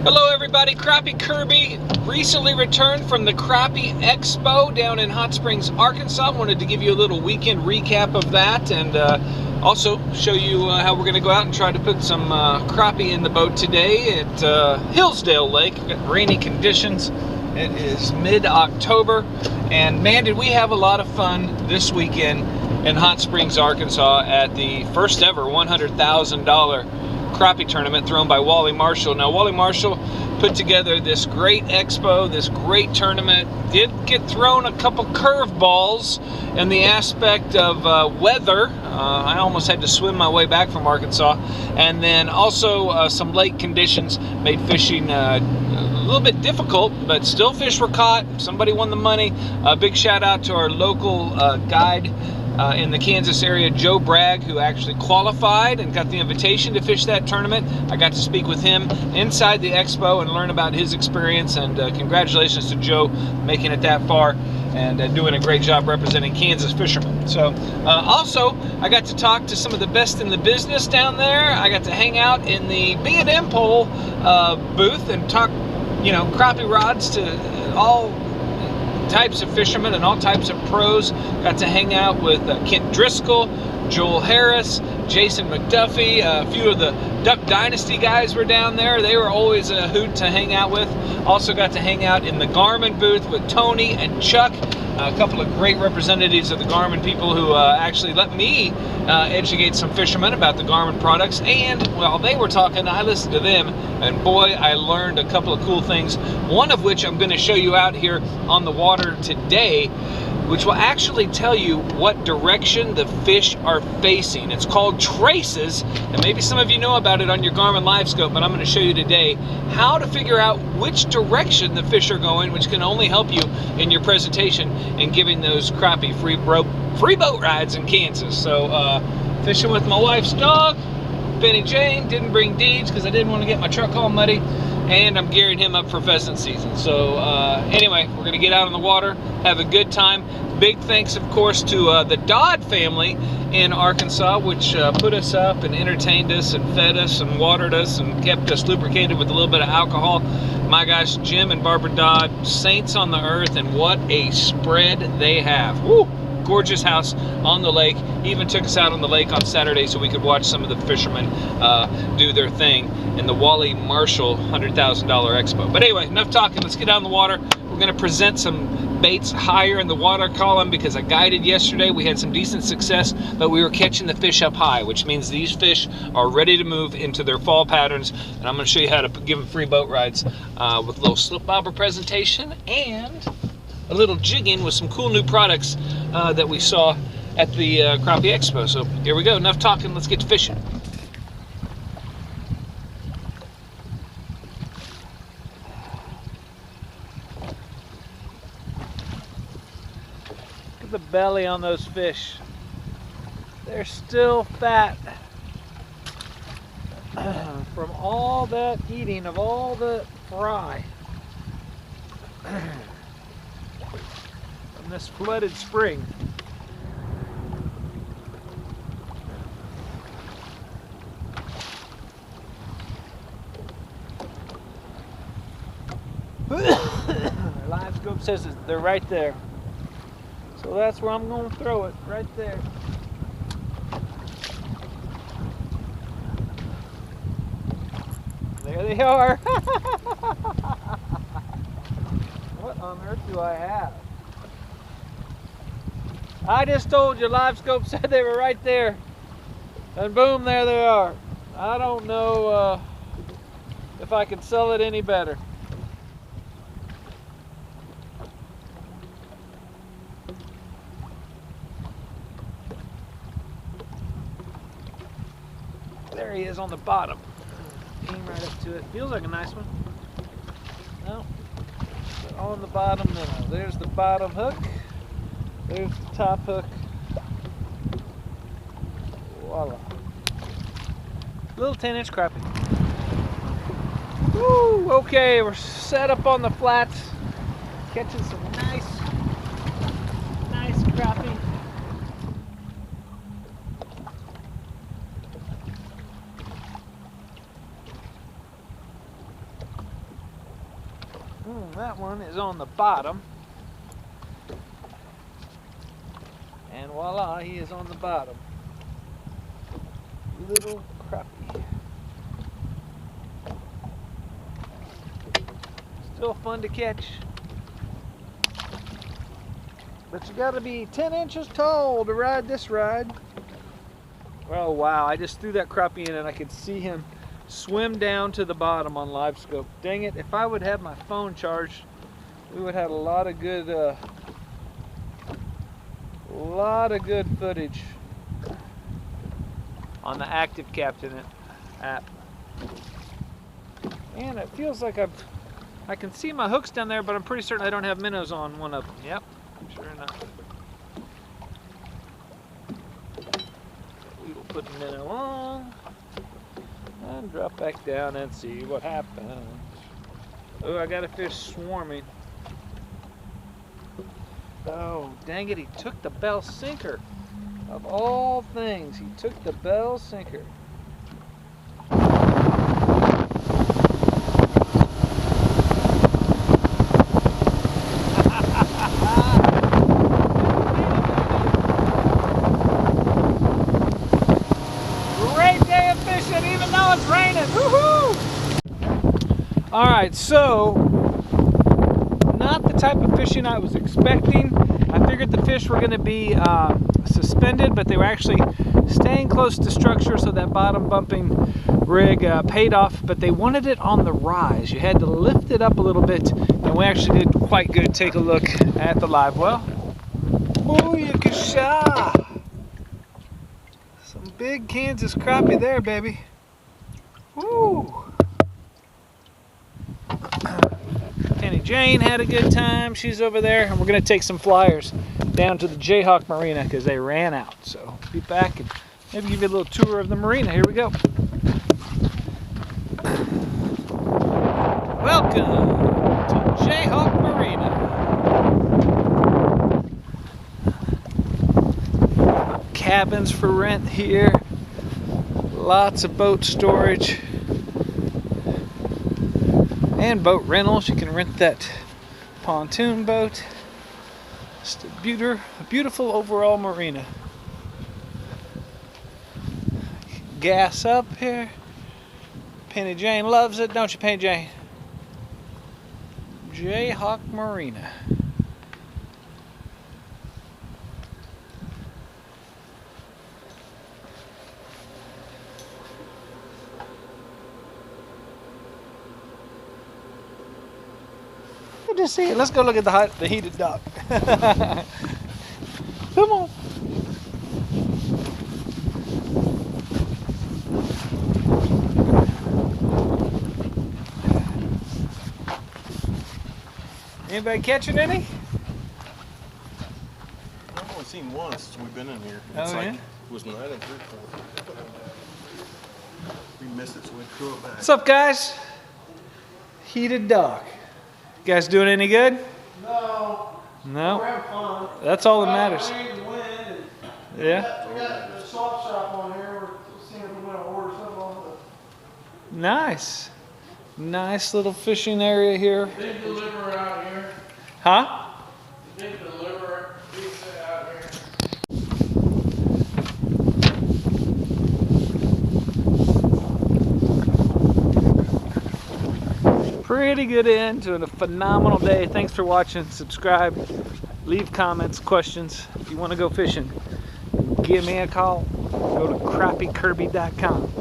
Hello everybody, Crappie Kirby recently returned from the Crappie Expo down in Hot Springs, Arkansas. Wanted to give you a little weekend recap of that and also show you how we're going to go out and try to put some crappie in the boat today at Hillsdale Lake. We've got rainy conditions. It is mid-October and man, did we have a lot of fun this weekend in Hot Springs, Arkansas at the first ever $100,000 crappie tournament thrown by Wally Marshall. Now, Wally Marshall put together this great expo, this great tournament. Did get thrown a couple curveballs in the aspect of weather. I almost had to swim my way back from Arkansas. And then also some lake conditions made fishing a little bit difficult, but still fish were caught. Somebody won the money. A big shout out to our local guide in the Kansas area, Joe Bragg, who actually qualified and got the invitation to fish that tournament. I got to speak with him inside the expo and learn about his experience, and congratulations to Joe making it that far and doing a great job representing Kansas fishermen. So also I got to talk to some of the best in the business down there. I got to hang out in the B&M pole booth and talk, you know, crappie rods to all types of fishermen and all types of pros. Got to hang out with Kent Driscoll, Joel Harris, Jason McDuffie. A few of the Duck Dynasty guys were down there. They were always a hoot to hang out with. Also got to hang out in the Garmin booth with Tony and Chuck, a couple of great representatives of the Garmin people who actually let me educate some fishermen about the Garmin products. And while they were talking, I listened to them, and boy, I learned a couple of cool things, one of which I'm going to show you out here on the water today, which will actually tell you what direction the fish are facing. It's called traces, and maybe some of you know about it on your Garmin LiveScope, but I'm going to show you today how to figure out which direction the fish are going, which can only help you in your presentation and giving those crappie free boat rides in Kansas. So fishing with my wife's dog, Benny Jane. Didn't bring Deeds because I didn't want to get my truck all muddy, and I'm gearing him up for pheasant season. So anyway, we're going to get out on the water, have a good time. Big thanks, of course, to the Dodd family in Arkansas, which put us up and entertained us and fed us and watered us and kept us lubricated with a little bit of alcohol. My gosh, Jim and Barbara Dodd, saints on the earth, and what a spread they have. Woo! Gorgeous house on the lake. Even took us out on the lake on Saturday so we could watch some of the fishermen do their thing in the Wally Marshall $100,000 Expo. But anyway, enough talking. Let's get out in the water. We're going to present some baits higher in the water column because I guided yesterday. We had some decent success, but we were catching the fish up high, which means these fish are ready to move into their fall patterns. And I'm going to show you how to give them free boat rides with a little slip bobber presentation and a little jigging with some cool new products that we saw at the Crappie Expo. So here we go. Enough talking. Let's get to fishing. Look at the belly on those fish. They're still fat from all that eating of all the fry. This flooded spring. LiveScope says they're right there, so that's where I'm going to throw it, right there. There they are. What on earth do I have? I just told you, LiveScope said they were right there, and boom, there they are. I don't know if I can sell it any better. There he is on the bottom. Came right up to it. Feels like a nice one. No, but on the bottom now. There's the bottom hook. There's the top hook. Voila. Little 10-inch crappie. Woo! Okay, we're set up on the flats, catching some nice crappie. That one is on the bottom. And voila, he is on the bottom. Little crappie. Still fun to catch. But you gotta be 10 inches tall to ride this ride. Oh wow, I just threw that crappie in and I could see him swim down to the bottom on live scope. Dang it, if I would have my phone charged, we would have a lot of good footage on the Active Captain app. And it feels like I can see my hooks down there, but I'm pretty certain I don't have minnows on one of them. Yep, sure enough. We will put the minnow on and drop back down and see what happens. Oh, I got a fish swarming. Oh, dang it, he took the bell sinker. Of all things, he took the bell sinker. Great day of fishing, even though it's raining. Woohoo! All right, so not the type of fishing I was expecting. I figured the fish were going to be suspended, but they were actually staying close to structure, so that bottom bumping rig paid off, but they wanted it on the rise. You had to lift it up a little bit, and we actually did quite good. Take a look at the live well. Booyakasha! Some big Kansas crappie there, baby. Woo! Penny Jane had a good time. She's over there, and we're going to take some flyers down to the Jayhawk Marina because they ran out. So be back and maybe give you a little tour of the marina. Here we go. Welcome to Jayhawk Marina. Cabins for rent here. Lots of boat storage. And boat rentals. You can rent that pontoon boat. Just a beautiful overall marina. Gas up here. Penny Jane loves it, don't you, Penny Jane? Jayhawk Marina. Just see it. Let's go look at the heated dock. Come on. Anybody catching any? I've only seen one since we've been in here. It's like, it was 9 and 3/4. We missed it, so we threw it back. What's up, guys? Heated dock. You guys doing any good? No. No? We're having fun. That's all that matters. Rain and wind and Yeah? we got the soft shop on here. We're seeing if we want to order something on Nice. Nice little fishing area here. the big deliverer out here. Huh? The big deliverer pizza out here. Pretty good end to a phenomenal day. Thanks for watching. Subscribe. Leave comments, questions. If you want to go fishing, give me a call. Go to CrappieKirby.com.